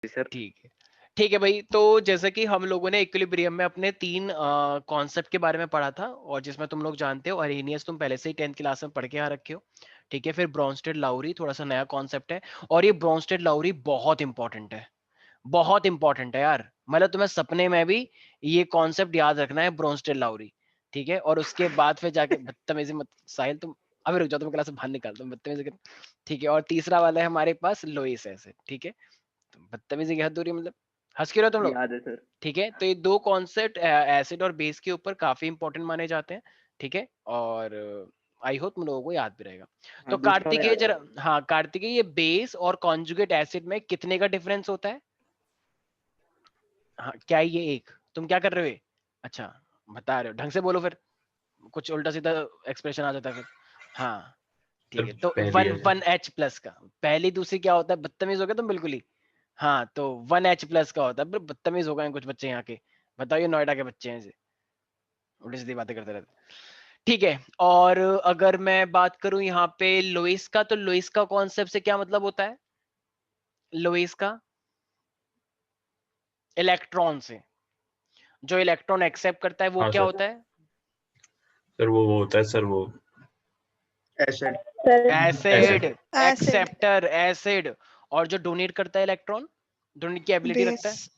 Sir. ठीक है भाई। तो जैसे कि हम लोगों ने इक्विलिब्रियम में अपने 3 कॉन्सेप्ट के बारे में पढ़ा था, और जिसमें तुम लोग जानते हो अरेनियस तुम पहले से ही 10th क्लास में पढ़ के आ रखे हो। ठीक है, फिर ब्रोंस्टेड लाउरी थोड़ा सा नया कॉन्सेप्ट है, और ये ब्रोंस्टेड लाउरी बहुत इंपॉर्टेंट है, बहुत इंपॉर्टेंट है यार। मतलब तुम्हें सपने में भी ये कॉन्सेप्ट याद रखना है, ब्रोंस्टेड लाउरी। ठीक है, और उसके बाद फिर जाके बदतमीजी मत साहिल, तुम अभी रुक जाओ, तुम क्लास से बाहर निकाल, तुम बदतमीजी ठीक है, और तीसरा वाला है हमारे पास लोइस एसिड। ठीक है, बदतमीजी की हद दूरी, मतलब हंस क्यों रहे हो तुम लोग? याद है सर। ठीक है, तो ये दो कॉन्सेप्ट एसिड और बेस के ऊपर काफी इंपॉर्टेंट माने जाते हैं। ठीक है, और आई होप तुम लोगों को याद भी रहेगा। तो हाँ, दूसरा वाला कार्तिकेय याद है। जरा, हाँ कार्तिकेय, ये बेस और कॉन्जुगेट एसिड में कितने का डिफरेंस होता है? हाँ, क्या ये एक, तुम क्या कर रहे हो ये? अच्छा, बता रहे हो, ढंग से बोलो फिर, कुछ उल्टा सीधा एक्सप्रेशन आ जाता है फिर। हाँ ठीक सर है, तो पहली वन है। वन एच प्लस का, पहली दूसरी क्या होता है? बदतमीज हो गया तुम बिल्कुल ही। हाँ, तो 1H प्लस का होता है, बदतमीज हो गए हैं कुछ बच्चे यहाँ के। बताओ, ये नोएडा के बच्चे हैं, उल्टी सीधी बातें करते रहते। ठीक है, और अगर मैं बात करूं यहाँ पे लोइस का, तो लोइस का कॉन्सेप्ट से क्या मतलब होता है? लोइस का इलेक्ट्रॉन से, जो इलेक्ट्रॉन एक्सेप्ट करता है वो हाँ क्या सर। होता है? सर वो होता है सर वो acid. Acid, acid. Acid. Acceptor acid. और जो डोनेट करता है इलेक्ट्रॉन, डोनेट की एबिलिटी रखता है? बेस।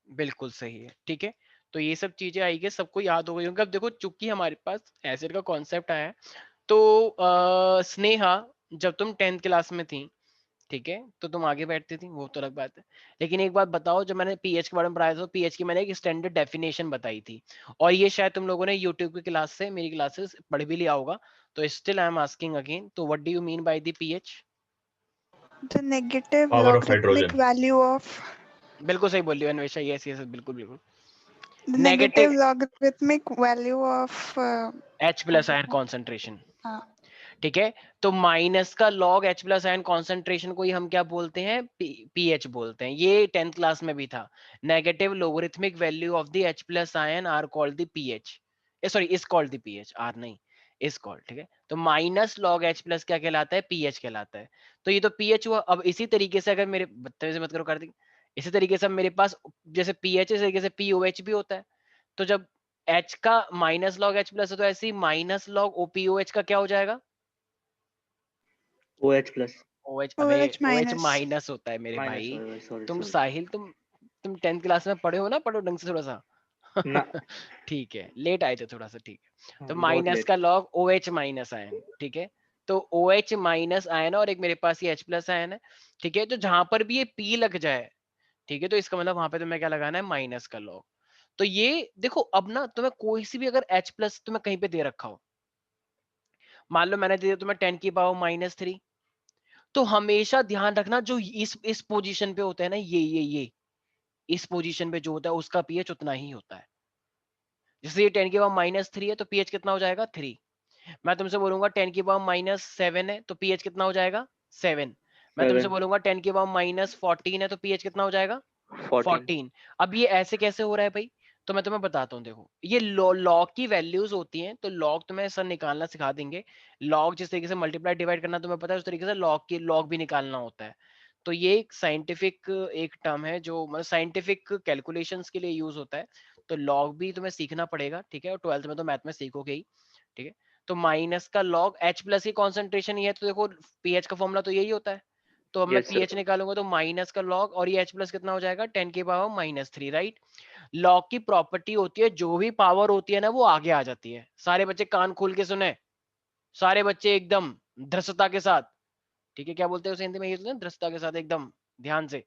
बिल्कुल सही है। ठीक है, तो ये सब चीजें आई गई, सबको याद हो गई होंगी। अब देखो, चूंकि हमारे पास एसिड का कॉन्सेप्ट आया है, तो स्नेहा, जब तुम 10th क्लास में थी, ठीक है, तो तुम आगे बैठती थी, वो तो अलग बात है। लेकिन एक बात बताओ, जब मैंने पीएच के बारे में पढ़ाया था, पीएच की मैंने एक स्टैंडर्ड डेफिनेशन बताई थी, और ये शायद तुम लोगों ने यूट्यूब की क्लास से, मेरी क्लासेस पढ़ भी लिया होगा। तो still I am asking again, तो what do you mean by the pH? The negative power of logarithmic hydrogen. value of बिल्कुल सही बोल रही हो अन्वेषा, यस यस, बिल्कुल बिल्कुल। the negative negative logarithmic value of H plus ion concentration. हाँ, ठीक है, तो माइनस का log H plus ion concentration को ही हम क्या बोलते हैं? पीएच बोलते हैं। ये 10th क्लास में भी था। Negative logarithmic value of the H plus ion are called the pH, sorry is called the pH, are नहीं, इज कॉल्ड। ठीक है, तो माइनस लॉग H प्लस क्या कहलाता है? पीएच कहलाता है। तो ये तो पीएच हुआ। अब इसी तरीके से, अगर मेरे बदतमीजी से मत करो कार्तिक, इसी तरीके से मेरे पास जैसे पीएच, इस तरीके से पीओएच भी होता है। तो जब H का माइनस लॉग H प्लस है, तो ऐसे ही माइनस लॉग ओपीओएच का क्या हो जाएगा? OH plus. OH, अबे OH OH minus। माइनस होता है मेरे माइनस, भाई। सॉरी सॉरी तुम सॉरी। साहिल, तुम 10th क्लास में पढ़े हो ना, पढ़ो ढंग से थोड़ा सा। ना। ठीक है, लेट आए थे थोड़ा सा। ठीक है, हाँ, तो बहुत माइनस लेट। का लॉग OH माइनस आयन। ठीक है, तो OH माइनस आयन, और एक मेरे पास ये H प्लस आयन है। ठीक है, तो जहां पर भी ये P लग जाए, ठीक है, तो इसका मतलब वहां पे तुम्हें क्या लगाना है? माइनस का लॉग। तो ये देखो, अब ना तुम्हें कोई सी भी अगर H प्लस तुम्हें कहीं पे दे रखा हो, मान लो मैंने दे दिया तुम्हें 10⁻³ तो हमेशा ध्यान रखना, जो इस पोजीशन पे होता है ना, ये इस पोजीशन पे जो होता है, उसका पीएच उतना ही होता है। जैसे ये 10⁻³ है, तो पीएच कितना हो जाएगा? 3। मैं तुमसे बोलूंगा 10⁻7 है, तो पीएच कितना हो जाएगा? 7। मैं तुमसे 7। बोलूंगा 10⁻14 है, तो पीएच कितना हो जाएगा? 14। 14। अब ये ऐसे कैसे हो रहा है भाई? तो मैं तुम्हें बताता हूँ, देखो, ये लॉग की वैल्यूज होती हैं, तो लॉग तुम्हें सर निकालना सिखा देंगे। लॉग जिस तरीके से मल्टीप्लाई डिवाइड करना तुम्हें पता है, उस तरीके से लॉग भी निकालना होता है। तो ये एक साइंटिफिक एक टर्म है, जो मतलब साइंटिफिक कैलकुलेशंस के लिए यूज होता है। तो लॉग भी तुम्हें सीखना पड़ेगा। ठीक है, और 12th में तो मैथ में सीखोगे ही। ठीक है, तो माइनस का लॉग H प्लस की कॉन्सेंट्रेशन ही है, तो देखो पीएच का फॉर्मूला तो यही होता है। तो अब मैं यस पीएच सर। निकालूंगा, तो माइनस का लॉग, और ये H प्लस कितना हो जाएगा? 10⁻³ राइट। लॉग की प्रॉपर्टी होती है, जो भी पावर होती है ना, वो आगे आ जाती है। सारे बच्चे कान खोल के सुने, सारे बच्चे एकदम धृष्टता के साथ। ठीक है, क्या बोलते हैं उसे हिंदी में? ये बोलते हैं धृष्टता के साथ, एकदम ध्यान से।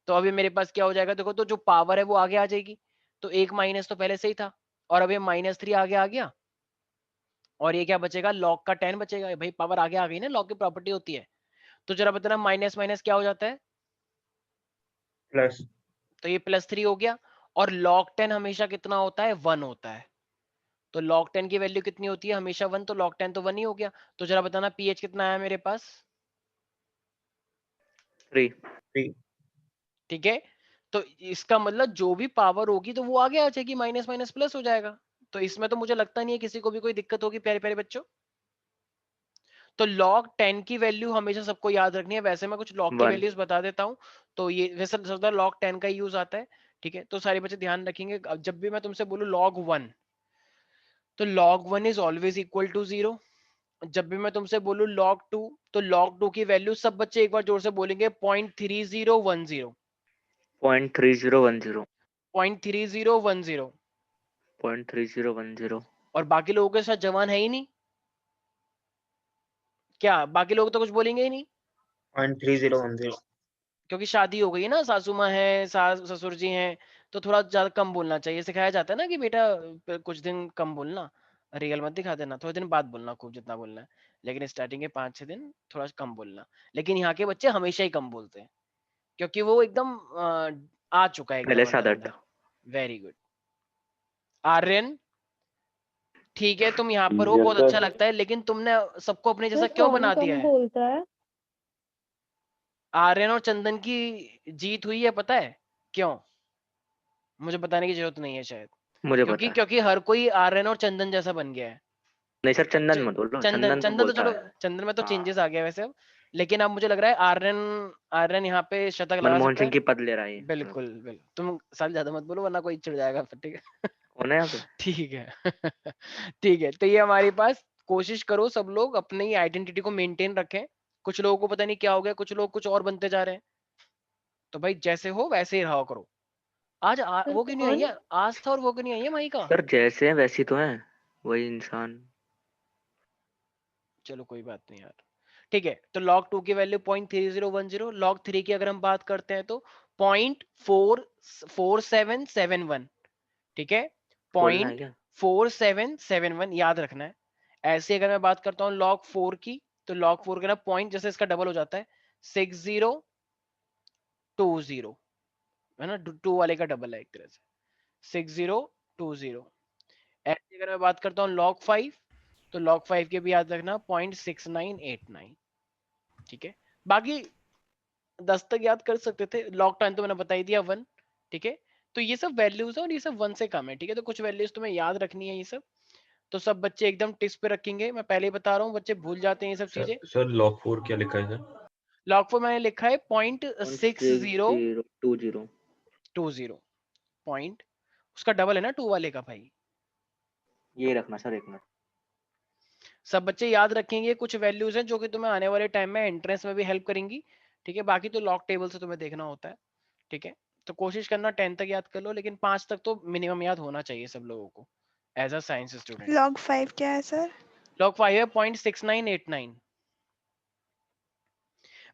तो अभी मेरे पास क्या हो जाएगा? देखो, तो जो पावर है वो आगे आ जाएगी। तो एक माइनस तो पहले से ही था, और अब ये -3 आगे आ गया, और ये क्या बचेगा? लॉग का 10 बचेगा। भाई पावर आगे आ गई ना, लॉग की प्रॉपर्टी होती है। तो जरा बताना, माइनस माइनस क्या हो जाता है? प्लस। तो ये +3 हो गया। और log 10 हमेशा कितना होता है? 1 होता है। तो log 10 की वैल्यू कितनी होती है? हमेशा 1। तो log 10 तो 1 ही हो गया। तो जरा बताना pH कितना आया मेरे पास? 3। ठीक है, तो इसका मतलब जो भी पावर होगी, तो वो आगे आ जाएगी, माइनस माइनस प्लस हो जाएगा। तो इसमें तो मुझे लगता नहीं है किसी को भी कोई दिक्कत होगी, प्यारे प्यारे बच्चों। तो log 10 की वैल्यू हमेशा सबको याद रखनी है। वैसे मैं कुछ log की One. वैल्यूज बता देता हूँ, तो ये वैसे सबसे log 10 का यूज आता है, ठीक है। तो सारे बच्चे ध्यान रखेंगे, अब जब भी मैं तुमसे बोलूँ log 1, तो log 1 is always equal to 0। जब भी मैं तुमसे बोलूँ log 2, तो log 2 की वैल्यू सब बच्चे एक बार जोर से बोलेंगे 0.3010, 0.3010. 0.3010। 0.3010. और बाकी लोगों के साथ जवान है ही नहीं क्या? बाकी लोग तो कुछ बोलेंगे ही नहीं, 0.3010. क्योंकि शादी हो गई है ना, सासू माँ है, सास ससुर जी हैं, तो थोड़ा ज्यादा कम बोलना चाहिए। सिखाया जाता है ना कि बेटा कुछ दिन कम बोलना, रियल मत दिखा देना, थोड़े दिन बाद बोलना खूब जितना बोलना है, लेकिन स्टार्टिंग के 5-6 दिन थोड़ा कम बोलना। लेकिन यहाँ के बच्चे हमेशा ही कम बोलते हैं, क्योंकि वो एकदम आ चुका है पहले एकदम से अंदर आदत. अंदर। वेरी गुड आर्यन, ठीक है, तुम यहाँ पर हो, Yes, बहुत sir. अच्छा लगता है, लेकिन तुमने सबको अपने जैसा सर क्यों कौन बना दिया कम है? बोलता है? आर्यन और चंदन की जीत हुई है, पता है क्यों? मुझे बताने की जरूरत नहीं है शायद, मुझे क्योंकि पता है. क्योंकि हर कोई आर्यन और चंदन जैसा बन गया है। नहीं सर, चंदन च- मत बोलो. चंदन चंदन तो चंदन तो बोलता चलो, है. चंदन में तो हाँ. चेंजेस आ गया वैसे अब, लेकिन अब मुझे लग रहा है आर्यन, आर्यन यहाँ पे शतक लगा मनमोहन सकता सिंह है। की पद ले रहा है ये. बिल्कुल बिल्कुल, तुम साल ज्यादा मत बोलो वरना कोई चिढ़ जाएगा फिर, ठीक है। कौन है यहाँ पे? ठीक है। ठीक है, तो ये हमारे पास, कोशिश करो सब लोग अपनी आइडेंटिटी को मेंटेन रखें। कुछ लोगों को पता नहीं क्या हो गया, कुछ लोग कुछ और बनते जा रहे हैं, तो भाई जैसे हो वैसे ही रहा करो। आज सर वो क्यों नहीं आई कौन? है आस्था, और वो क्यों नहीं आई है माई का? सर जैसे हैं वैसी तो हैं, वही इंसान. चलो कोई बात नहीं यार, ठीक है। तो log 2 की वैल्यू 0.3010, log 3 की अगर हम बात करते हैं तो 0.4771, ठीक है, खोलना है क्या? 0.4771 याद रखना है। ऐसे अगर मैं बात करता हूँ log 4 की, तो log 4 का ना पॉइंट जैसे इसका डबल हो जाता है, 6020, है ना, 2 वाले का डबल है एक तरह से, 6020। ऐसे अगर मैं बात करता हूँ log 5, तो log 5 के भी याद रखना 0.6989, ठीक है। बाकी 10 तक याद कर सकते थे, log 10 तो मैंने बता ही दिया 1, ठीक है। तो ये सब वैल्यूज है और ये सब 1 से कम है, ठीक है। तो कुछ वैल्यूज तुम्हें याद रखनी है ये सब, तो सब बच्चे एकदम टिप्स पे रखेंगे। मैं पहले ही बता रहा हूँ, बच्चे भूल जाते हैं ये सब चीजें। सर log 4 क्या लिखा है सर? log 4 मैंने लिखा है 0.6020, 0.6020. पॉइंट उसका डबल है ना 2 वाले का भाई। ये रखना सर, एक मिनट. सब बच्चे याद रखेंगे, कुछ वैल्यूज हैं जो कि तुम्हें आने वाले टाइम में एंट्रेंस में भी हेल्प करेंगी, ठीक है। बाकी तो लॉग टेबल से तुम्हें देखना होता है, ठीक है। तो कोशिश करना 10 तक याद कर लो, लेकिन 5 तक तो मिनिमम याद होना चाहिए सब लोगों को as a science student. log 5 क्या है सर? लॉग 5 है 0.6989।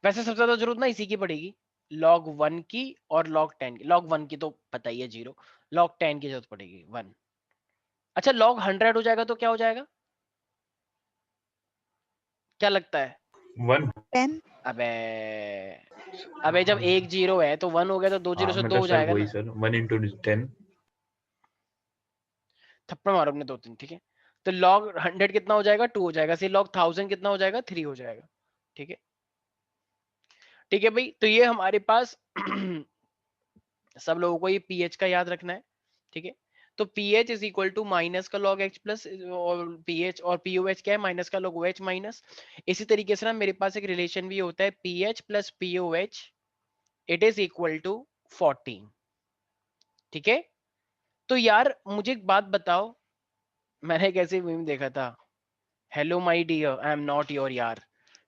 वैसे सबसे ज्यादा जरूरत ना इसी की पड़ेगी, log 1 की और log 10 की। log 1 की तो पता ही है 0, log 10 की जरूरत पड़ेगी 1। अच्छा log 100 हो जाएगा तो क्या हो जाएगा, क्या लगता है? 1. 10. अबे जब एक 0 है तो 1 हो गया, तो 2 0 हाँ से 2 मतलब हो सर जाएगा वही ना। Sir 1 into 10. थप्पड़ मारो अपने 2-3, ठीक है। तो log 100 कितना हो जाएगा, 2 हो जाएगा। सी log 1000 कितना हो जाएगा, 3 हो जाएगा, ठीक है। ठीक है भाई, तो ये हमारे पास सब लोगों को ये pH का याद रखना है, ठीक है। तो pH is equal to minus का log h प्लस, और pH और POH क्या है, माइनस का log OH माइनस। इसी तरीके से ना मेरे पास एक रिलेशन भी होता है, pH plus POH it is equal to 14, ठीक है। तो यार मुझे एक बात बताओ, मैंने एक ऐसी मीम देखा था, hello my dear I am not your यार,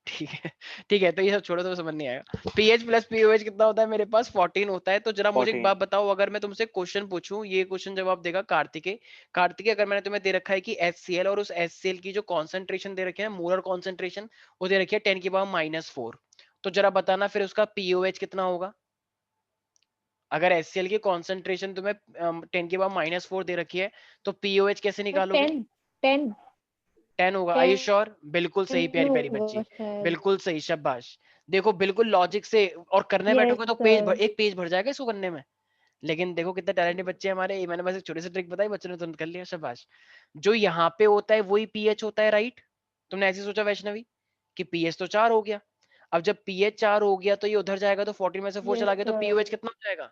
ठीक है। ठीक है, तो ये सब छोड़ो, तो समझ नहीं आएगा। पीएच प्लस पीओएच कितना होता है मेरे पास, 14 होता है। तो जरा मुझे एक 14. बात बताओ, अगर मैं तुमसे क्वेश्चन पूछूं, ये क्वेश्चन जवाब देगा कार्तिकेय। कार्तिकेय, अगर मैंने तुम्हें दे रखा है कि HCl और उस HCl की जो कॉन्सेंट्रेशन दे रखे हैं, मोलर कॉन्सेंट्रेशन, वो दे रखी है 10 की पावर -4, तो जरा बताना फिर उसका पीओएच कितना होगा। अगर HCl की कॉन्सेंट्रेशन तुम्हें 10 की पावर -4 दे रखी है, तो पीओएच कैसे निकालोगे? 10 10 10 होगा। I sure? बिल्कुल सही 10 प्यारी प्यारी बच्ची, होगा शायद। बिल्कुल सही, शाबाश। देखो बिल्कुल लॉजिक से, और करने यस बैठोगे तो पेज सर। एक पेज भर जाएगा इसको करने में। लेकिन देखो कितने टैलेंटेड बच्चे हैं हमारे, मैंने बस एक छोटी सी ट्रिक बताई, बच्चों ने तुरंत कर लिया, शाबाश। जो यहाँ पे होता है वही पीएच होता है, राइट? तुमने ऐसे सोचा वैष्णवी कि पीएच तो 4 हो गया, अब जब पीएच 4 हो गया तो ये उधर जाएगा, तो 14 में से 4 यस चला गया, तो सर। पीओएच कितना हो जाएगा,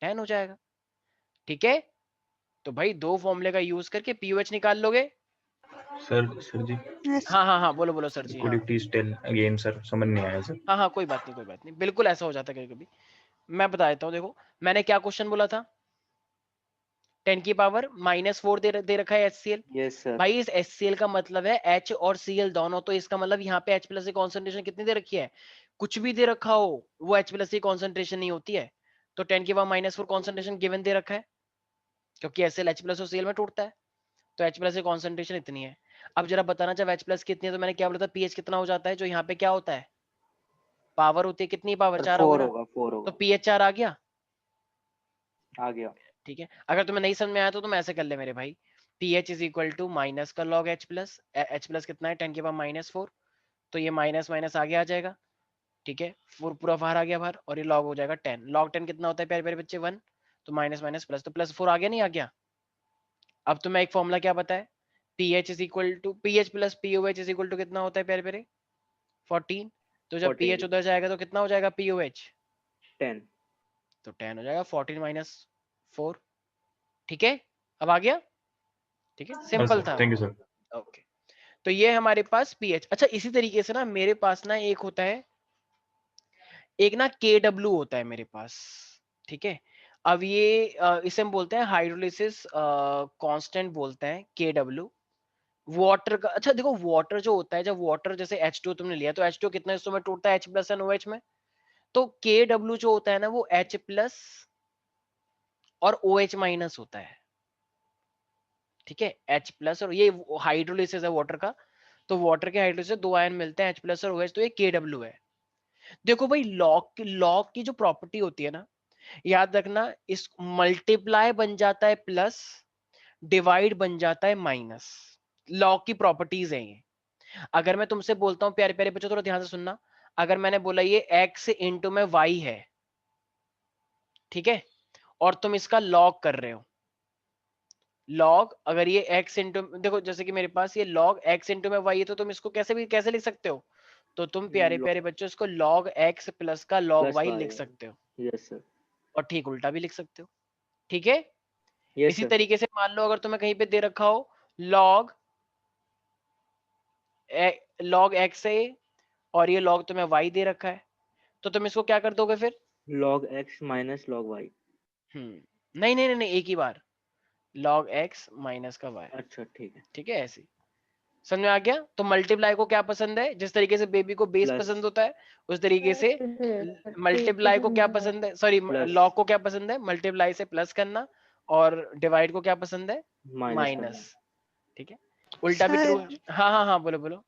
10 हो जाएगा, ठीक है। तो भाई दो फॉर्मूले का यूज करके पीओएच निकाल लोगे, सर जी, Yes. हाँ बोलो बोलो सर जी। could हाँ you please tell again, sir? समझ नहीं आया सर। हाँ कोई बात नहीं, बिल्कुल ऐसा हो जाता है कभी कभी। मैं बता देता हूँ, देखो मैंने क्या क्वेश्चन बोला था, 10 की पावर -4 दे रखा है HCl। Yes sir. भाई इस HCl का मतलब है H और Cl दोनों, तो इसका मतलब यहाँ पे H प्लस की कॉन्सेंट्रेशन कितनी दे रखी है, कुछ भी दे रखा हो वो H प्लस की कॉन्सेंट्रेशन नहीं होती है। तो 10 की पावर -4 कॉन्सेंट्रेशन गिवन दे रखा है, क्योंकि HCl H प्लस और Cl में टूटता है, तो H प्लस की कॉन्सेंट्रेशन इतनी है। अब जरा बताना, जब H प्लस कितनी है तो मैंने क्या बोला था, pH कितना हो जाता है, जो यहाँ पे क्या होता है, पावर होती है, कितनी पावर, 4 होगा 4 ना, होगा, 4 तो होगा। pH 4 आ गया। आ गया। ठीक है, अगर तुम्हें नहीं समझ में आया तो तुम ऐसे कर ले मेरे भाई, pH is equal to minus का log H plus, H plus कितना है 10 के पावर -4, तो ये माइनस माइनस आगे आ जाएगा। ठीक है, पूरा बाहर आ गया बाहर, और ये log हो जाएगा 10। log 10 कितना होता है प्यारे प्यारे बच्चे, 1, तो माइनस माइनस प्लस, तो +4 आ गया, नहीं आ गया। अब तुम्हें एक फॉर्मूला क्या पता है, pH is equal to pH plus POH is equal to कितना होता है प्यारे प्यारे, 14। तो जब 14 pH उधर जाएगा तो कितना हो जाएगा POH, 10। तो 10 हो जाएगा, 14 - 4। ठीक है, अब आ गया। ठीक है, हाँ सिंपल सर, था। Thank you sir. ओके, तो ये हमारे पास pH। अच्छा, इसी तरीके से ना मेरे पास ना एक होता है, एक ना KW होता है मेरे पास। ठीक है, अब ये इसे हम बोलते हैं हाइड्रोलिसिस कांस्टेंट बोलते हैं, KW। वाटर का, अच्छा देखो वाटर जो होता है, जब वाटर जैसे H2 तुमने लिया, तो H2 कितना हिस्सों में टूटता है, H प्लस एंड OH में। तो KW जो होता है ना, वो H प्लस और OH माइनस होता है। ठीक है, H प्लस, और ये हाइड्रोलिसिस है वाटर का, तो वाटर के हाइड्रोलिसिस 2 आयन मिलते हैं H प्लस और OH, तो ये KW है। देखो भाई, लॉग की जो प्रॉपर्टी होती है ना, याद रखना, इस मल्टीप्लाई बन जाता है प्लस, डिवाइड बन जाता है माइनस। लॉग की प्रॉपर्टीज है ये। अगर मैं तुमसे बोलता हूं, प्यारे प्यारे बच्चों थोड़ा ध्यान से सुनना, अगर मैंने बोला ये x इंटू में y है, ठीक है, और तुम इसका लॉग कर रहे हो, लॉग अगर ये x इंटू, देखो जैसे कि मेरे पास ये लॉग x इंटू में y है, तो तुम इसको कैसे लिख सकते हो, तो तुम प्यारे प्यारे बच्चों इसको log x प्लस का log प्लस y y लिख सकते हो, यस सर। और ठीक उल्टा भी लिख सकते हो। ठीक है, यस इसी सर। तरीके से मान लो अगर तुम्हें कहीं पे दे रखा हो log log x है, और ये log तुम्हें y दे रखा है, तो तुम इसको क्या कर दोगे फिर, log x minus log y। नहीं, एक ही बार, log x माइनस का y। अच्छा ठीक है। ठीक है, ऐसे समझ में आ गया। तो मल्टीप्लाई को क्या पसंद है, जिस तरीके से बेबी को बेस प्लस। पसंद होता है, उस तरीके से मल्टीप्लाई को क्या पसंद है, सॉरी प्लस। लॉग को क्या पसंद है, मल्टीप्लाई से प्लस करना, और डिवाइड को क्या पसंद है, माइनस करना। माइनस। ठीक है, उल्टा भी ट्रू। सर हाँ बोलो बोलो।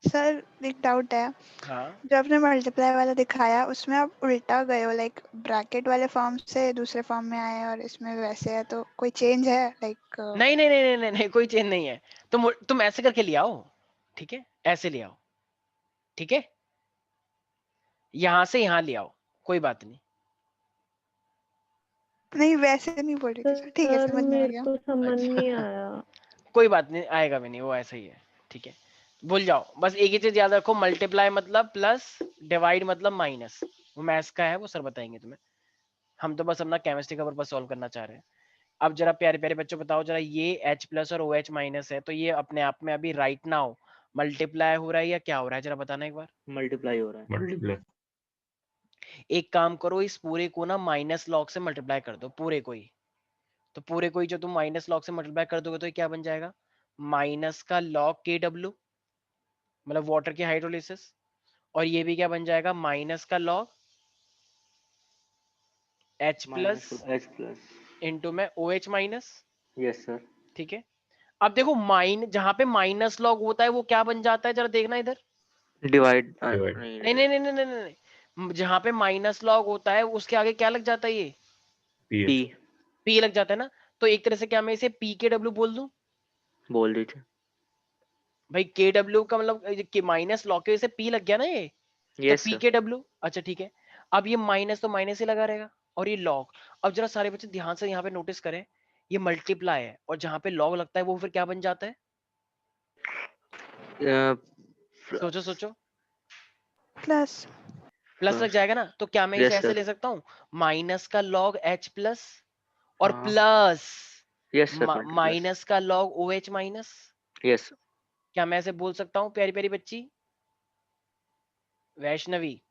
सर एक डाउट है, हाँ जो आपने मल्टीप्लाई वाला दिखाया उसमें आप उल्टा गए हो, लाइक ब्रैकेट वाले फॉर्म से दूसरे फॉर्म में आए और इसमें वैसे है, तो कोई चेंज है लाइक? नहीं, कोई चेंज नहीं है। तुम ऐसे करके ले आओ, ठीक है, ऐसे ले आओ, ठीक है, यहां से यहां ले आओ, कोई बात नहीं। नहीं वैसे नहीं बोल रही थी सर, ठीक है सर समझ में आ मेरे गया। को समझ अच्छा नहीं आया। कोई बात नहीं, आएगा भी नहीं, वो ऐसा ही है। ठीक है, भूल जाओ, बस एक ही चीज याद रखो, मल्टीप्लाई मतलब प्लस, डिवाइड मतलब माइनस। वो मैथ्स का है, वो सर बताएंगे तुम्हें, हम तो बस अपना केमिस्ट्री का पर्पस सॉल्व करना चाह रहे हैं। अब जरा प्यारे प्यारे बच्चों बताओ जरा, ये H प्लस और OH माइनस है, तो ये अपने आप में अभी राइट नाउ मल्टीप्लाई हो रहा है या क्या हो रहा है, जरा बताना एक बार। मल्टीप्लाई हो रहा है। मल्टीप्लाई। एक काम करो, इस पूरे को ना माइनस लॉग से मल्टीप्लाई कर दो, पूरे को ही। तो पूरे को ही जो तुम माइनस लॉग से मल्टीप्लाई कर दोगे तो ये क्या बन जाएगा, माइनस का log KW, मतलब वाटर की हाइड्रोलिसिस, और ये भी क्या बन जाएगा, माइनस का log H plus minus h plus. Into में OH माइनस। Yes sir. ठीक है, अब देखो जहां पे माइनस लॉग होता है वो क्या बन जाता है, जरा देखना इधर। Divide Divide. नहीं नहीं, जहां पे माइनस लॉग होता है उसके आगे क्या लग जाता है, ये p PH. P लग जाता है ना, तो एक तरह से क्या मैं इसे PKW बोल दूं, बोल दीजिए। भाई KW का मतलब माइनस लॉग के वजह से P लग गया ना ये, तो यस सर। PKW। अच्छा ठीक है, अब ये माइनस तो माइनस ही लगा रहेगा, और ये लॉग। अब जरा सारे बच्चे ध्यान से यहाँ पे नोटिस करें, ये मल्टीप्लाई है, और जहां पे लॉग लगता है वो फिर क्या बन जाता है, सोचो सोचो, प्लस। प्लस लग जाएगा ना, तो क्या मैं इसे यस ऐसे सर। ले सकता हूँ, माइनस का log H प्लस और हाँ plus yes sir, multiplies. Minus का log OH माइनस। यस। क्या मैं ऐसे बोल सकता हूँ प्यारी प्यारी बच्ची वैष्णवी?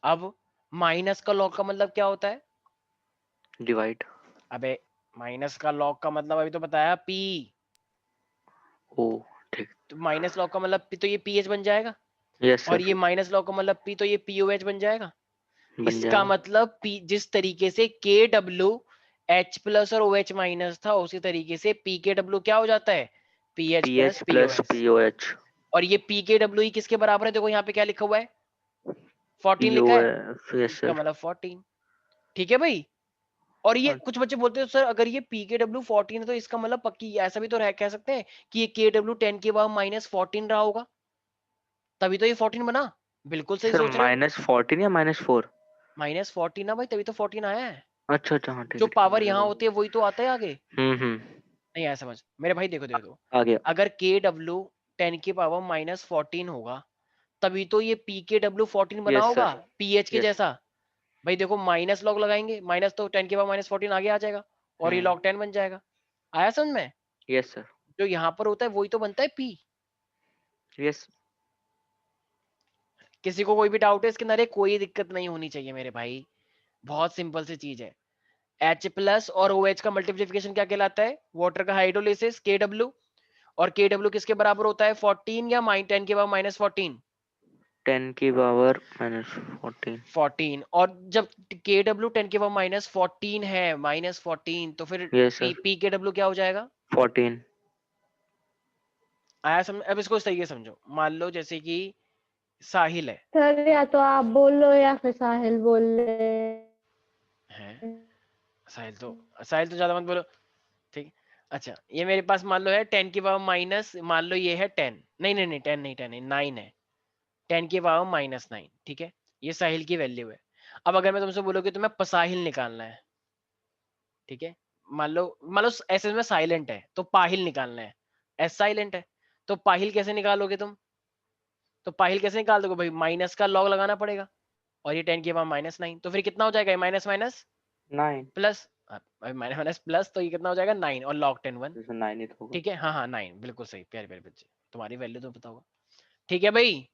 अब माइनस का लॉग का मतलब क्या होता है? डिवाइड। अबे माइनस का लॉग का मतलब अभी तो बताया पी, ओ ठीक। तो माइनस लॉग का मतलब तो ये पीएच बन जाएगा, यस और सर, ये माइनस लॉग का मतलब पी, तो ये पीओएच बन जाएगा। बन इसका जाएगा। मतलब पी जिस तरीके से के डब्ल्यू एच प्लस और ओ एच माइनस था, उसी तरीके से पी के डब्ल्यू क्या हो जाता है? P H plus pH P O plus H. POH. और ये पी के डब्ल्यू ही किसके बराबर है? देखो यहाँ पे क्या लिखा हुआ है, 14 लिखा है, पीओएच। यस इसका सर। मतलब 14। ठीक है भाई। और ये हाँ, कुछ बच्चे बोलते हैं सर अगर ये पी के डब्ल्यू 14 है तो इसका मतलब पक्की ऐसा भी तो कह सकते हैं कि ये के डब्ल्यू 10 के बाद माइनस 14 रहा होगा, तभी तो ये 14 बना। बिल्कुल सही सर सोच रहे हो। -14 या -4? माइनस 14 ना भाई, तभी तो 14 आया है। अच्छा अच्छा, हाँ ठीक जो है ठीक है, पावर मेरे यहाँ को। होती है वही तो आता है आगे। हम्म। नहीं आया समझ मेरे भाई? देखो देखो देखो, आ गया। अगर के डब्ल्यू 10 की पावर माइनस 14 होगा, तभी तो ये पी के डब्ल्यू 14 बना यस होगा सर। पीएच के यस। जैसा। भाई देखो माइनस लॉग लगाएंगे, माइनस तो 10 के पावर माइनस 14 आगे आ जाएगा, और ये लॉग 10 बन जाएगा। आया समझ में? Yes sir. जो यहाँ पर होता है वही तो बनता है पी। यस। किसी को कोई भी डाउट है इसके अंदर? कोई दिक्कत नहीं होनी चाहिए मेरे भाई, बहुत सिंपल सी चीज है। H प्लस और OH का मल्टीप्लिकेशन क्या कहलाता है? वाटर का हाइड्रोलिसिस KW। और KW किसके बराबर होता है? 14 या 10 के पावर माइनस 14? 10 की पावर -14। 14। और जब KW 10 के पावर माइनस 14 है, माइनस 14, तो फिर यस सर। PKW क्या हो जाएगा? 14। आया समझ? अब इसको इस तरीके से समझो, मान लो जैसे कि साहिल है, सर या तो आप बोल लो या फिर साहिल बोल ले। साहिल तो ज्यादा मत बोलो, ठीक। अच्छा ये मेरे पास मान लो है 10 की पावर माइनस, मान लो ये है 10, नहीं नहीं नहीं 10 नहीं, 10 नहीं, 9 है, 10 की पावर माइनस 9, ठीक है। ये साहिल की वैल्यू है। अब अगर मैं तुमसे बोलूँ कि तुम्हें पसाहिल निकालना है, ठीक है, मान लो ऐसे में साइलेंट है तो पाहिल निकालना है, एस साइलेंट है, तो पाहिल कैसे निकालोगे तुम? तो पाहिल कैसे निकाल दोगे भाई? माइनस का लॉग लगाना पड़ेगा, और ये 10 की पावर माइनस 9, तो फिर कितना हो जाएगा? Minus minus 9। Plus, minus minus plus, तो ये कितना हो जाएगा? 9, और लॉग 10 1। जैसे 9 ही तो होगा। ठीक है, हाँ हाँ 9 बिल्कुल सही, प्यारे प्यारे बच्चे, तुम्हारी वैल्यू तो पता होगा। ठीक है भाई।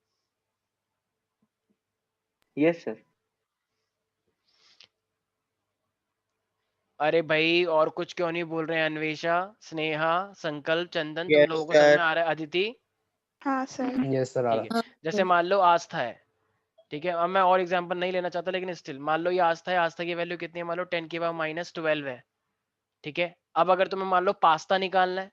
Yes sir. अरे भाई और कुछ क्यों नहीं बोल रहे हैं? अन्वेषा, स्नेहा, संकल्प, चंदन, तुम यस लोगों को समझ सर। में आ रहा है? अदिति? हाँ सर। यस सर आ ठीक रहा है। जैसे मान लो आस्था है, ठीक है, अब मैं और एग्जांपल नहीं लेना चाहता, लेकिन स्टिल मान लो ये आस्था है, आस्था की वैल्यू कितनी है? मान लो 10 की पावर माइनस 12 है, ठीक है। अब अगर तुम्हें मान लो पास्ता निकालना है,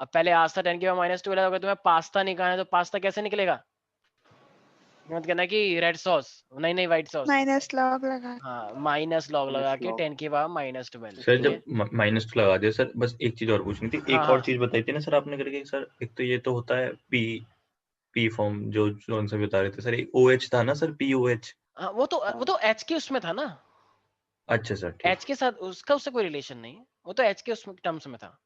अब पहले आस्था 10 की पावर माइनस 12 है, अगर तुम्हें पास्ता निकालना है तो पास्ता कैसे निकलेगा? मत कहना कि रेड सॉस, नहीं नहीं व्हाइट सॉस, माइनस लॉग लगा। हाँ माइनस लॉग लगा के -log। 10 की पावर माइनस 12, सर ठीक है। जब माइनस लगा दिया सर, बस एक चीज और पूछनी थी, हाँ एक और हाँ चीज बताई थी ना सर आपने करके सर, एक तो ये तो होता है पी फॉर्म जो जोन से बता रहे थे सर, एक OH था ना सर, POH। हाँ, वो तो एच के उसमें था ना, अच्छा सर ठीक। एच के साथ उसका उससे कोई रिलेशन नहीं है, वो तो एच के उसमें टर्म्स में था।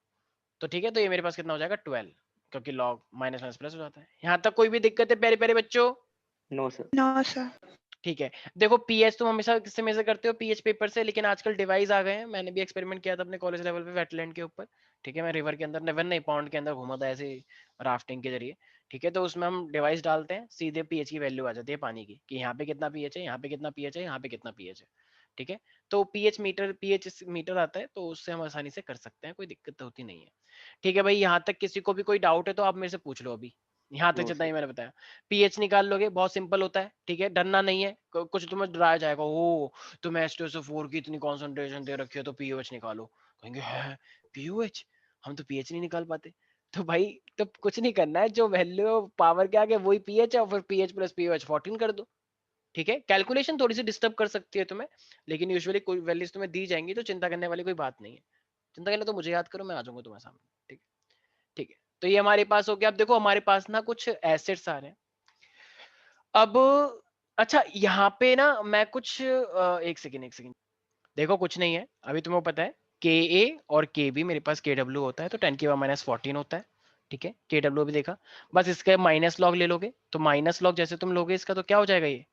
तो ठीक है, तो ये मेरे पास कितना हो जाएगा? 12, क्योंकि लॉग माइनस माइनस प्लस हो जाता है। यहाँ तक कोई भी दिक्कत है प्यारे प्यारे बच्चों? No sir. No sir. ठीक है। देखो पीएच तुम हमेशा किससे मेजर करते हो? पीएच पेपर से, लेकिन आजकल डिवाइस आ गए हैं, मैंने भी एक्सपेरिमेंट किया था अपने कॉलेज लेवल पे वेटलैंड के ऊपर, ठीक है। मैं रिवर के अंदर, रिवर नहीं पॉन्ड के अंदर घूमा था ऐसे राफ्टिंग के जरिए, ठीक है। तो उसमें हम डिवाइस डालते हैं, सीधे पीएच की वैल्यू आ जाती है पानी की, कि यहाँ पे कितना पीएच है, यहाँ पे कितना पीएच है, यहाँ पे कितना पीएच है, ठीक है। तो पीएच मीटर आता है, तो उससे हम आसानी से कर सकते हैं, कोई दिक्कत होती नहीं है। ठीक है भाई, यहाँ तक किसी को भी कोई डाउट है तो आप मेरे से पूछ लो अभी, यहाँ तक नो जितना ही सर। मैंने बताया। पीएच निकाल लोगे, बहुत सिंपल होता है, ठीक है, डरना नहीं है। कुछ तुम्हें डराया जाएगा, ओ तुम्हें H2SO4 की इतनी कॉन्सेंट्रेशन दे रखी है तो पीओएच निकालो, कहेंगे है पीओएच, हम तो पीएच नहीं निकाल पाते। तो भाई तो कुछ नहीं करना है, जो वैल्यू पावर के आगे वही पीएच है, और फिर पीएच प्लस पीओएच 14 कर दो, ठीक है। कैलकुलेशन थोड़ी सी डिस्टर्ब कर सकती है तुम्हें, लेकिन यूजुअली कोई वैल्यूज तुम्हें दी जाएंगी, तो चिंता करने वाली कोई बात नहीं है। चिंता करने तो मुझे याद करो, मैं आ जाऊंगा तुम्हारे सामने, ठीक है। ठीक है, तो ये हमारे पास हो गया। अब देखो हमारे पास ना कुछ एसेट्स आ रहे हैं। अब अच्छा यहाँ पे ना मैं कुछ एक सेकेंड, देखो कुछ नहीं है, अभी तुम्हें पता है के ए और के बी, मेरे पास के डब्ल्यू होता है तो 10 की पावर माइनस 14 होता है, ठीक है। के डब्ल्यू भी देखा, बस इसका माइनस लॉग ले लोगे, तो माइनस लॉग जैसे तुम लोगे इसका तो क्या हो जाएगा ये,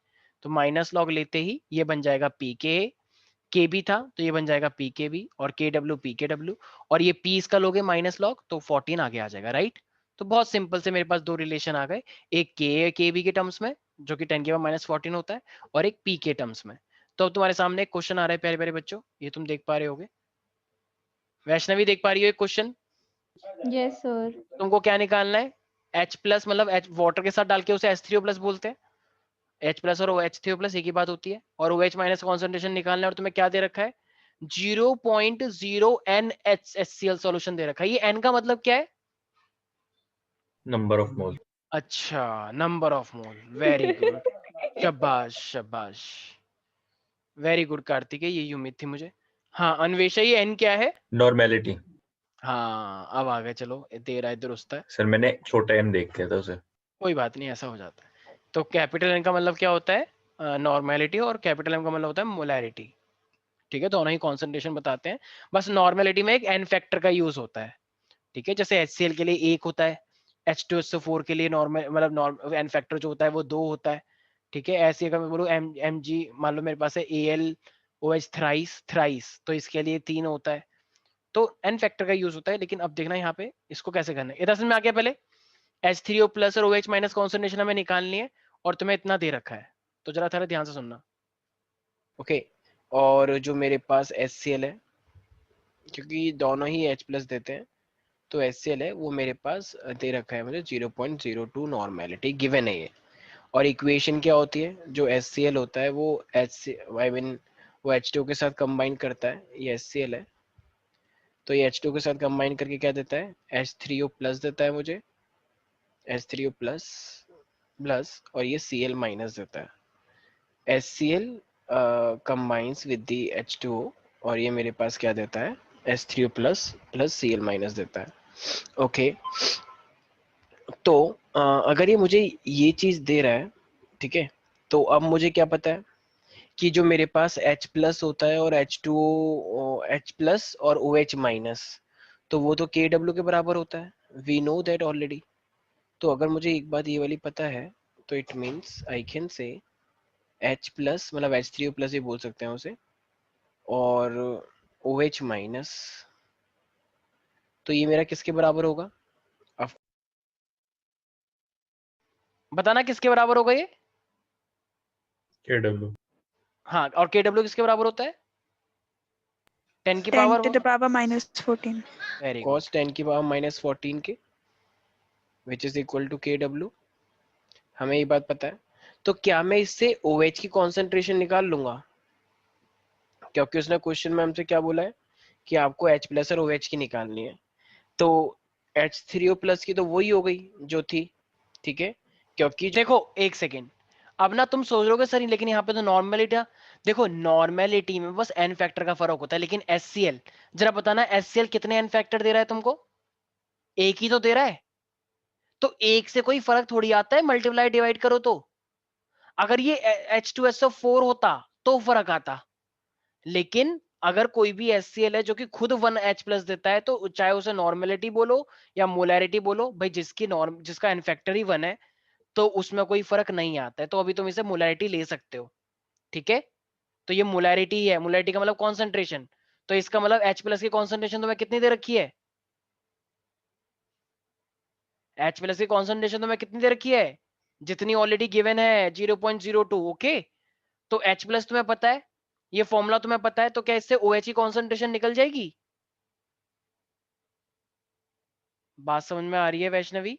तो माइनस लॉग लेते ही ये बन जाएगा पी के बी था तो ये बन जाएगा पी के बी, और के डब्ल्यू पी के डब्ल्यू, और ये पी इसका लोगे माइनस लॉग तो 14 आगे आ जाएगा, राइट। तो बहुत सिंपल से मेरे पास दो रिलेशन आ गए, एक के बी के टर्म्स में जो कि 10 की पावर -14 होता है, और एक पी के टर्म्स में। तो अब तुम्हारे सामने एक क्वेश्चन आ रहा है प्यारे प्यारे बच्चों, ये तुम देख पा रहे होगे। वैष्णवी देख पा रही हो एक क्वेश्चन? Yes sir. तुमको क्या निकालना है? H प्लस मतलब H वाटर के साथ डाल के उसे H3O प्लस बोलते हैं। H प्लस और OH3O प्लस एक ही बात होती है। और OH माइनस कॉन्सेंट्रेशन निकालना है, और तुम्हें क्या दे रखा है? 0.0 NHCl सॉल्यूशन दे रखा है। ये N का मतलब क्या है? Number of mole. अच्छा, number of mole. Very good, शाबाश शाबाश, वेरी गुड कार्तिकेय, यही उम्मीद थी मुझे। हाँ अन्वेषा, ये N क्या है? नॉर्मेलिटी। हाँ अब आ गए, चलो दे रहा है दुरुस्त है, सर मैंने छोटा एन देख लिया था उसे। कोई बात नहीं, ऐसा हो जाता है। तो कैपिटल N का मतलब क्या होता है? नॉर्मेलिटी, और कैपिटल M का मतलब होता है मोलैरिटी। ठीक है, दोनों ही कॉन्सेंट्रेशन बताते हैं। बस नॉर्मेलिटी में एक N फैक्टर का यूज होता है। ठीक है, जैसे HCl के लिए 1 होता है, H2SO4 के लिए नॉर्मल मतलब N फैक्टर जो होता है वो 2 होता है। ठीक है, ऐसे अगर मैं बोलूँ Mg, मान लो मेरे पास है AlOH थ्राइस थ्राइस, तो इसके लिए 3 होता है। तो N फैक्टर का यूज होता है। लेकिन अब देखना यहाँ पे इसको कैसे करना है। ये समझ में आ गया? पहले H3O प्लस और OH माइनस कॉन्सेंट्रेशन हमें निकालनी है, और तुम्हें इतना दे रखा है, तो जरा थोड़ा ध्यान से सुनना। ओके, और जो मेरे पास HCl है, क्योंकि दोनों ही H प्लस देते हैं, तो HCl है वो मेरे पास दे रखा है मुझे 0.02 नॉर्मेलिटी गिवन है ये। और इक्वेशन क्या होती है? जो HCl होता है वो वो H2 के साथ कंबाइन करता है, ये HCl है, तो ये H2 के साथ कंबाइन करके क्या देता है? H3O प्लस देता है मुझे, H3O प्लस प्लस, और ये Cl माइनस देता है। HCl combines with the H2O, और ये मेरे पास क्या देता है? H3O plus plus Cl minus देता है। ओके, तो अगर ये मुझे ये चीज दे रहा है, ठीक है, तो अब मुझे क्या पता है कि जो मेरे पास H प्लस होता है और H2O H प्लस और OH माइनस, तो वो तो KW के बराबर होता है, वी नो दैट ऑलरेडी। तो अगर मुझे एक बात ये वाली पता है, तो it means I can say H plus मतलब H3O प्लस ही बोल सकते हैं उसे, और OH माइनस, तो ये मेरा किसके बराबर होगा? अब बताना किसके बराबर होगा ये? KW। हाँ, और KW किसके बराबर होता है? 10 की 10 power to the power -14. Very good, cos 10 की पावर -14 के, which is equal to KW। हमें ये बात पता है। तो क्या मैं इससे OH की कॉन्सेंट्रेशन निकाल लूंगा? क्योंकि उसने क्वेश्चन में हमसे क्या बोला है कि आपको H प्लस और OH की निकालनी है, तो H3O प्लस की तो वही हो गई जो थी। ठीक है, क्योंकि देखो एक सेकेंड, अब ना तुम सोच रहे सर लेकिन यहाँ पे तो नॉर्मेलिटी, देखो नॉर्मेलिटी में बस N फैक्टर का फर्क होता है, लेकिन HCl जरा बताना, HCl कितने N फैक्टर दे रहा है तुमको? एक ही तो दे रहा है, तो एक से कोई फर्क थोड़ी आता है, मल्टीप्लाई डिवाइड करो तो। अगर ये H2SO4 होता तो फर्क आता, लेकिन अगर कोई भी HCl है जो कि खुद 1H प्लस देता है, तो चाहे उसे नॉर्मेलिटी बोलो या मोलैरिटी बोलो, भाई जिसका N फैक्टर ही 1 है तो उसमें कोई फर्क नहीं आता है, तो अभी तुम इसे मोलैरिटी ले सकते हो। ठीक है, तो ये मोलैरिटी है, मोलैरिटी का मतलब कॉन्सेंट्रेशन, तो इसका मतलब H प्लस की कॉन्सेंट्रेशन तुम्हें कितनी दे रखी है? H प्लस की कॉन्सेंट्रेशन तुम्हें कितनी दे रखी है? जितनी ऑलरेडी गिवन है 0.02। ओके, तो H प्लस तुम्हें पता है, ये फॉर्मूला तुम्हें पता है, तो क्या इससे OH की कॉन्सेंट्रेशन निकल जाएगी? बात समझ में आ रही है वैष्णवी?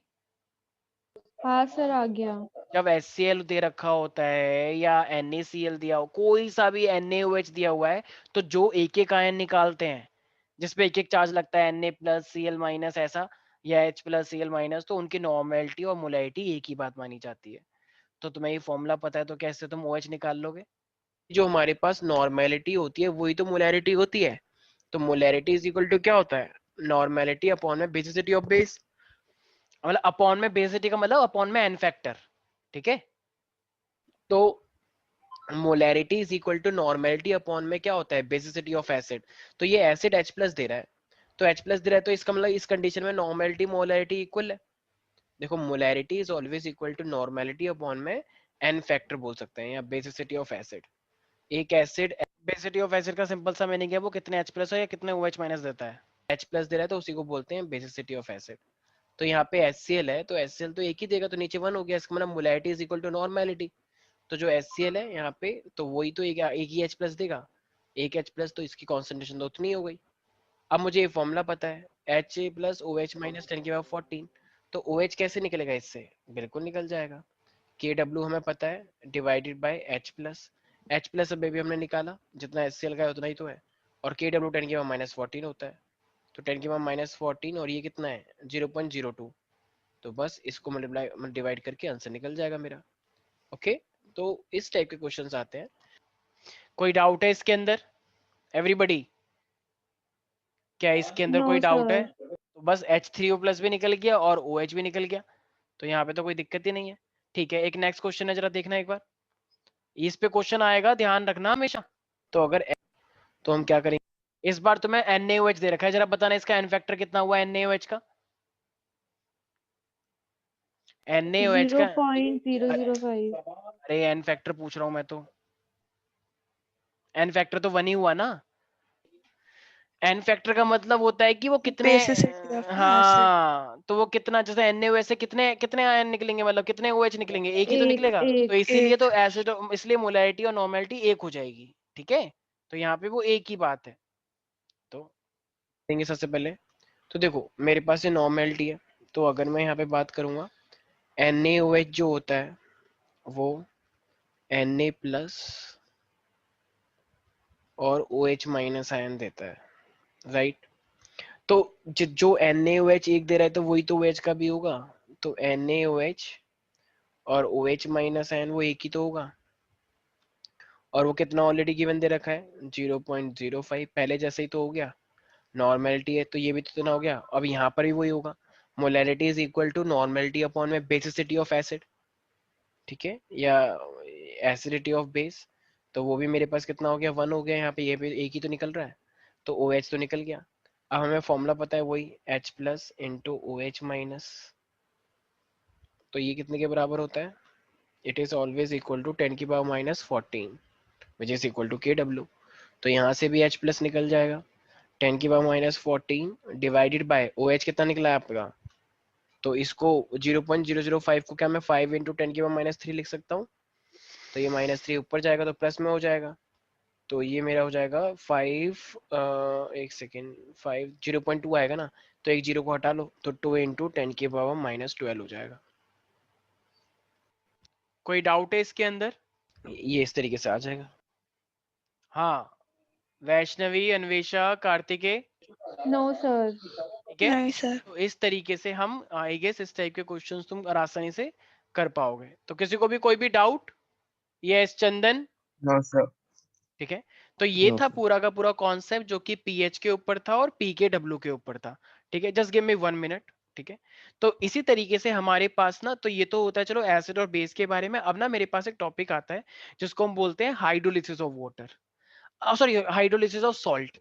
हाँ सर आ गया। जब HCl दे रखा होता है या NaCl दिया हो, कोई सा भी NaOH दिया हुआ है, तो जो एक एक आयन निकालते हैं जिसपे एक एक चार्ज लगता है, Na प्लस Cl माइनस ऐसा, या H प्लस Cl माइनस, तो उनकी नॉर्मेलिटी और मोलैरिटी एक ही बात मानी जाती है। तो तुम्हें ये फॉर्मूला पता है, तो कैसे तुम OH निकाल लोगे? जो हमारे पास नॉर्मेलिटी होती है वही तो मोलैरिटी होती है, तो मोलैरिटी इज इक्वल टू क्या होता है? नॉर्मेलिटी अपॉन में बेसिसिटी ऑफ बेस, मतलब अपॉन में बेसिसिटी का मतलब अपॉन में N फैक्टर। ठीक है, तो molarity is equal to normality upon में क्या होता है? Basicity of acid. तो ये एसिड H प्लस दे रहा है, तो H प्लस दे रहा है, तो इसका मतलब इस कंडीशन में नॉर्मेलिटी मोलैरिटी इक्वल है। देखो molarity is always equal to normality upon में N फैक्टर बोल सकते हैं, या बेसिसिटी ऑफ एसिड। एक एसिड, बेसिसिटी ऑफ एसिड का सिंपल सा मीनिंग है वो कितने H प्लस है या कितने OH माइनस देता है। H प्लस दे रहा है तो उसी को बोलते हैं बेसिसिटी ऑफ एसिड। तो यहाँ पे HCl है, तो HCl तो एक ही देगा, तो नीचे 1 हो गया, इसका मतलब molarity is equal to normality. तो जो HCl है यहाँ पे, तो वही तो एक ही H प्लस देगा, एक H प्लस, तो इसकी कॉन्सेंट्रेशन तो उतनी हो गई। अब मुझे ये फॉर्मूला पता है, HA प्लस OH माइनस 10⁻14, तो OH कैसे निकलेगा इससे? बिल्कुल निकल जाएगा। KW हमें पता है, डिवाइडेड बाय H प्लस अब भी हमने निकाला, जितना HCl का है उतना ही तो है, और KW 10⁻14 होता है, तो 10⁻14 और ये कितना है 0.02, तो बस इसको मल्टीप्लाई डिवाइड करके आंसर निकल जाएगा मेरा। ओके, तो इस टाइप के क्वेश्चंस आते हैं। कोई डाउट है इसके अंदर एवरीबॉडी? क्या इसके अंदर नो कोई डाउट है? सर। तो बस H3O प्लस भी निकल गया और OH भी निकल गया, तो यहाँ पे तो कोई दिक्कत ही नहीं है। ठीक है, एक नेक्स्ट क्वेश्चन है, जरा देखना एक बार, इस पे क्वेश्चन आएगा, ध्यान रखना हमेशा। तो अगर तो हम क्या करेंगे, इस बार तुम्हें NaOH दे रखा है, जरा बताना इसका एन फैक्टर कितना हुआ NaOH का? NaOH का 0.005। अरे एन फैक्टर पूछ रहा हूं मैं, तो एन फैक्टर तो 1 ही हुआ ना। एन फैक्टर का मतलब होता है कि वो कितने, Basicity of acid. हाँ, तो वो कितना, जैसे NaOH से कितने कितने आयन निकलेंगे, मतलब कितने OH निकलेंगे, एक ही तो निकलेगा, तो इसीलिए तो एसिड, इसलिए मोलैरिटी और नॉर्मेलिटी एक हो जाएगी। ठीक है, तो यहाँ पे वो एक ही बात है। तो देंगे सबसे पहले, तो देखो मेरे पास ये नॉर्मेलिटी है, तो अगर मैं यहाँ पे बात करूंगा, NaOH जो होता है वो Na प्लस और OH माइनस आयन देता है, राइट? तो जो NaOH एक दे रहा है, तो वही तो OH का भी होगा, तो NaOH और OH माइनस आयन वो एक ही तो होगा, और वो कितना ऑलरेडी गिवन दे रखा है 0.05, पहले जैसे ही तो हो गया, नॉर्मेलिटी है तो ये भी तो इतना हो गया, अब यहाँ पर भी वही होगा, molarity is equal to normality upon में बेसिसिटी ऑफ एसिड, ठीक है, या एसिडिटी ऑफ बेस, तो वो भी मेरे पास कितना हो गया 1 हो गया, यहाँ पे ये भी एक ही तो निकल रहा है, तो OH तो निकल गया। अब हमें फॉर्मूला पता है वही H plus into OH minus, तो ये कितने के बराबर होता है, it is always equal to 10⁻14 which is equal to KW, तो यहाँ से भी H प्लस निकल जाएगा, 10⁻14 डिवाइडेड बाय OH कितना निकला है आपका, तो इसको 0.005 को क्या मैं 5 इंटू 10⁻³ लिख सकता हूँ, तो ये -3 ऊपर जाएगा तो प्लस में हो जाएगा, तो ये मेरा हो जाएगा 5 एक सेकेंड 5 0.2 आएगा ना, तो एक जीरो को हटा लो, तो 2 इंटू 10⁻12 हो जाएगा। कोई डाउट है इसके अंदर? ये इस तरीके से आ जाएगा। हाँ, वैष्णवी, अन्वेषा, कार्तिकेय, नो सर। ठीक है, नहीं सर. तो इस तरीके से हम आई गेस इस टाइप के क्वेश्चंस तुम आसानी से कर पाओगे। तो किसी को भी कोई भी doubt? Yes Chandan? No sir. ठीक है, तो ये No, था sir. पूरा का पूरा कॉन्सेप्ट जो कि पीएच के ऊपर था और PKW के ऊपर था। ठीक है, जस्ट गिव मी 1 मिनट। ठीक है, तो इसी तरीके से हमारे पास ना, तो ये तो होता है चलो एसिड और बेस के बारे में। अब ना मेरे पास एक टॉपिक आता है जिसको हम बोलते हैं hydrolysis of water, sorry hydrolysis of salt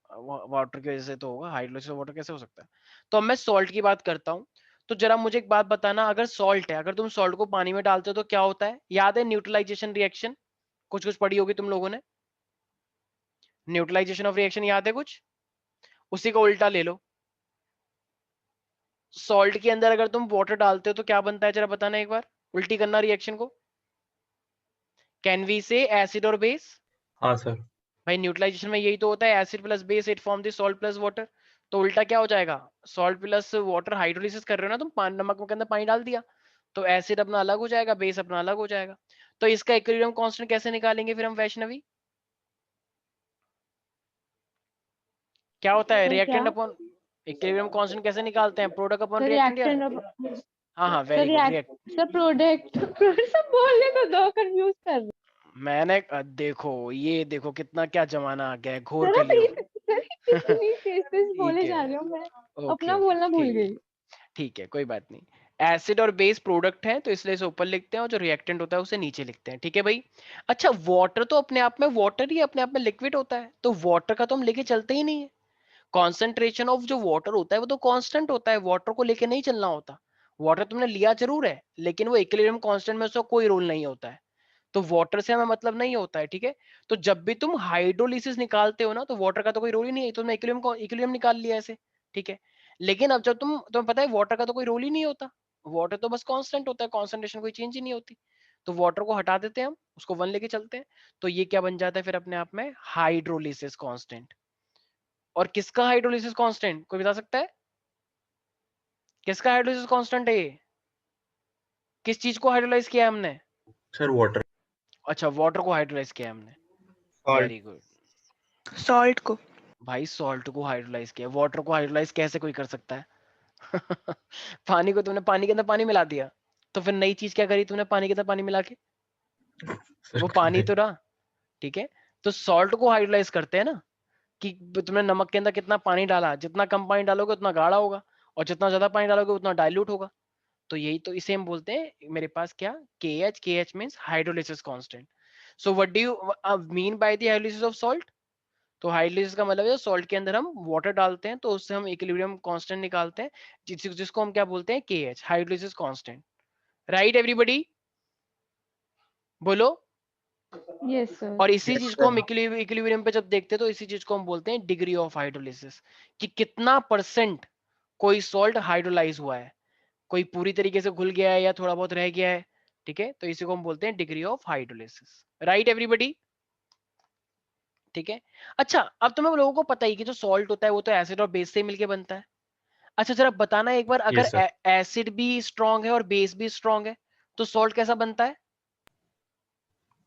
water की वजह से तो होगा, हाइड्रोलिसिस ऑफ वाटर कैसे हो सकता है? तो अब मैं सॉल्ट की बात करता हूँ। तो जरा मुझे एक बात बताना, अगर सॉल्ट है, अगर तुम सॉल्ट को पानी में डालते हो तो क्या होता है? याद है न्यूट्रलाइजेशन रिएक्शन? कुछ कुछ पढ़ी होगी तुम लोगों ने, न्यूट्रलाइजेशन ऑफ रिएक्शन याद है कुछ? उसी का उल्टा ले लो, सॉल्ट के अंदर अगर तुम वाटर डालते हो तो क्या बनता है, जरा बताना एक बार, उल्टी करना रिएक्शन को। कैन वी से एसिड और बेस? हाँ सर। भाई न्यूट्रलाइजेशन में यही तो होता है, acid plus base it form the salt plus water. तो उल्टा क्या हो जाएगा, सॉल्ट प्लस वाटर, हाइड्रोलिसिस कर रहे हो ना तुम, नमक के अंदर पानी डाल दिया, तो एसिड अपना अलग हो जाएगा, बेस अपना अलग हो जाएगा। तो इसका इक्विलिब्रियम कांस्टेंट कैसे निकालेंगे फिर हम वैष्णवी? क्या होता है सर क्या? रिएक्टेंट अपॉन, इक्विलिब्रियम कांस्टेंट कैसे निकालते हैं, प्रोडक्ट अपॉन सर रिएक्टेंट यार? रिएक्टेंट। हाँ हाँ sir very good, react. Sir product सब बोलने तो दो, कंफ्यूज कर रहे मैंने देखो, ये देखो कितना क्या जमाना आ गया है, घोर सर। कलयुग। इतनी तेज बोले ठीक जा है, रही हूँ मैं, ओके अपना बोलना भूल ठीक, गई। ठीक है कोई बात नहीं। एसिड और बेस प्रोडक्ट है तो इसलिए इसे ऊपर लिखते हैं, और जो रिएक्टेंट होता है उसे नीचे लिखते हैं, ठीक है भाई। अच्छा, वाटर तो अपने आप में, वाटर ही अपने आप में लिक्विड होता है, तो वाटर का तो हम लेके चलते ही नहीं है। कॉन्सेंट्रेशन ऑफ जो वाटर होता है वो तो कांस्टेंट होता है, वाटर को लेके नहीं चलना होता। वाटर तुमने लिया जरूर है, लेकिन वो इक्विलिब्रियम कांस्टेंट में उसका कोई रोल नहीं होता है, तो वाटर से हमें मतलब नहीं होता है, ठीक है। तो जब भी तुम हाइड्रोलिसिस निकालते हो ना, तो वाटर का तो कोई रोल ही नहीं है, तुमने इक्विलिब्रियम निकाल लिया ऐसे, ठीक है। लेकिन अब जब तुम्हें पता है वाटर का तो कोई रोल ही नहीं होता, वाटर तो बस कांस्टेंट होता है, कॉन्सेंट्रेशन कोई चेंज ही नहीं होती, तो वाटर को हटा देते हैं हम, उसको 1 लेके चलते हैं, तो ये क्या बन जाता है फिर अपने आप में, हाइड्रोलिसिस कांस्टेंट। और किसका हाइड्रोलिसिस कांस्टेंट कोई बता सकता है, किसका हाइड्रोलिसिस कांस्टेंट है ये, किस चीज को हाइड्रोलाइज किया है हमने? Sir water. अच्छा, वाटर को हाइड्रोलाइज किया है हमने, वेरी गुड। सॉल्ट को। भाई सॉल्ट को हाइड्रोलाइज किया, वाटर को हाइड्रोलाइज कैसे कोई कर सकता है? पानी को तुमने पानी के अंदर पानी मिला दिया, तो फिर नई चीज क्या करी तुमने पानी के अंदर पानी मिला के? वो पानी तो रहा, ठीक है। तो सॉल्ट को हाइड्रोलाइज करते हैं ना, कि तुमने नमक के अंदर कितना पानी डाला, जितना कम पानी डालोगे उतना गाढ़ा होगा, और जितना ज्यादा पानी डालोगे उतना डाइल्यूट होगा। तो यही तो इसे हम बोलते हैं मेरे पास क्या, KH, KH means hydrolysis constant. So what do you mean by the hydrolysis of salt? तो हाइड्रोलिसिस का मतलब है सॉल्ट के अंदर हम वाटर डालते हैं तो उससे हम इक्विलिब्रियम कांस्टेंट निकालते हैं, जिसको हम क्या बोलते हैं, KH, hydrolysis constant. Right everybody, बोलो। Yes sir. और इसी Yes, चीज को हम sir. इक्विलिब्रियम पे जब देखते हैं तो इसी चीज को हम बोलते हैं डिग्री ऑफ हाइड्रोलिसिस, कि कितना % कोई सॉल्ट हाइड्रोलाइज हुआ है, कोई पूरी तरीके से घुल गया है या थोड़ा बहुत रह गया है, ठीक है। तो इसी को हम बोलते हैं degree of hydrolysis. Right everybody, ठीक है। अच्छा, अब तुम्हें लोगों को पता ही कि जो सॉल्ट होता है वो तो एसिड और बेस से मिलके बनता है। अच्छा जरा बताना एक बार, अगर Yes, sir. एसिड भी स्ट्रांग है और बेस भी स्ट्रांग है तो सॉल्ट कैसा बनता है?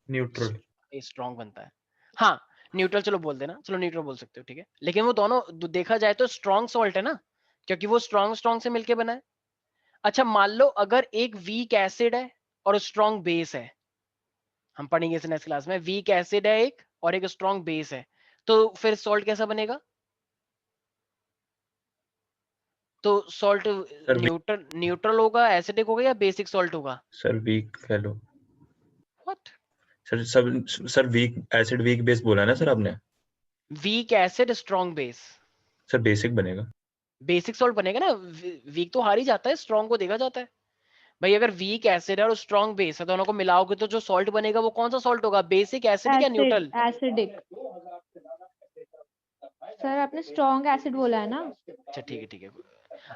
न्यूट्रल। स्ट्रांग बनता है। हाँ, न्यूट्रल चलो बोल देना, चलो न्यूट्रल बोल सकते हो, ठीक है। लेकिन वो दोनों देखा जाए तो स्ट्रांग सॉल्ट है ना, क्योंकि वो स्ट्रांग स्ट्रांग से मिलके बना है। अच्छा मान लो अगर एक वीक एसिड है और स्ट्रांग बेस है, हम पढ़ेंगे इसे नेक्स्ट क्लास में, वीक एसिड है एक और एक स्ट्रांग बेस है, तो फिर सॉल्ट कैसा बनेगा? तो सॉल्ट सर न्यूट्रल न्यूट्रल होगा, एसिडिक होगा या बेसिक सॉल्ट होगा? सर वीक कह लो। What? Sir weak acid weak base बोला है ना सर आपने? Weak acid strong base, sir basic बनेगा। बेसिक सॉल्ट बनेगा ना, वीक तो हार ही जाता है, स्ट्रांग को देखा जाता है। भाई अगर वीक एसिड है और स्ट्रांग बेस है, दोनों को मिलाओगे तो जो सॉल्ट बनेगा वो कौन सा सॉल्ट होगा, बेसिक एसिडिक या न्यूट्रल? एसिडिक। सर आपने स्ट्रॉन्ग एसिड बोला है ना? अच्छा ठीक है ठीक है।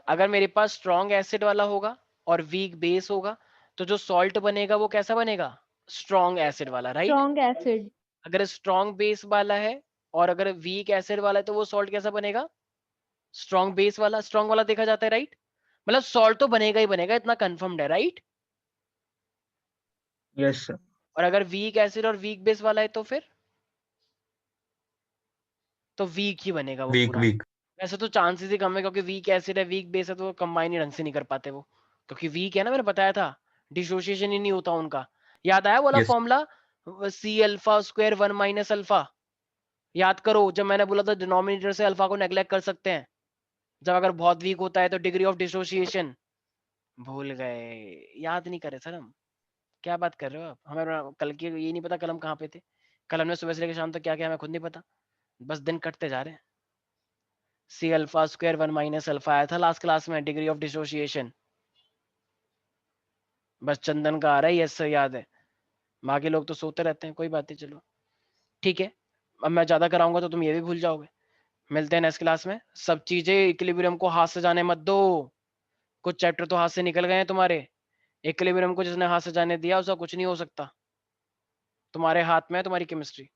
अगर मेरे पास स्ट्रांग एसिड वाला होगा और वीक बेस होगा तो जो सॉल्ट बनेगा वो कैसा बनेगा, स्ट्रांग एसिड वाला, राइट। Strong acid. अगर स्ट्रांग बेस वाला है और अगर वीक एसिड वाला है तो वो सॉल्ट कैसा बनेगा, स्ट्रांग बेस वाला, स्ट्रांग वाला देखा जाता है, राइट। मतलब सॉल्ट तो बनेगा ही बनेगा, इतना कंफर्म्ड है, राइट। Yes sir. और अगर वीक एसिड और वीक बेस वाला है तो वीक ही बनेगा वो वीक पूरा। वीक वैसे तो चांसेस ही कम है, क्योंकि वीक एसिड है वीक बेस है तो कंबाइन ही ढंग से नहीं कर पाते वो, क्योंकि वीक है ना, मैंने बताया था डिसोसिएशन ही नहीं होता उनका। याद आया वाला yes formula, C alpha square 1 minus alpha, याद करो जब मैंने बोला था डिनोमिनेटर से अल्फा को नेग्लेक्ट कर सकते हैं जब अगर बहुत वीक होता है तो डिग्री ऑफ डिसोसिएशन। भूल गए, याद नहीं करे सर हम, क्या बात कर रहे हो आप, हमें कल की ये नहीं पता कल हम कहाँ पे थे, कल हमने सुबह से लेकर शाम तक क्या क्या हमें खुद नहीं पता, बस दिन कटते जा रहे हैं। C alpha square 1 minus alpha आया था लास्ट क्लास में, डिग्री ऑफ डिसोसिएशन। बस चंदन का आ रहा है, यस सर याद है, बाकी लोग तो सोते रहते हैं, कोई बात नहीं, चलो ठीक है। अब मैं ज्यादा कराऊंगा तो तुम ये भी भूल जाओगे। मिलते हैं नेक्स्ट क्लास में, सब चीजें इक्विलिब्रियम को हाथ से जाने मत दो, कुछ चैप्टर तो हाथ से निकल गए हैं तुम्हारे, इक्विलिब्रियम को जिसने हाथ से जाने दिया उसका कुछ नहीं हो सकता, तुम्हारे हाथ में है तुम्हारी केमिस्ट्री।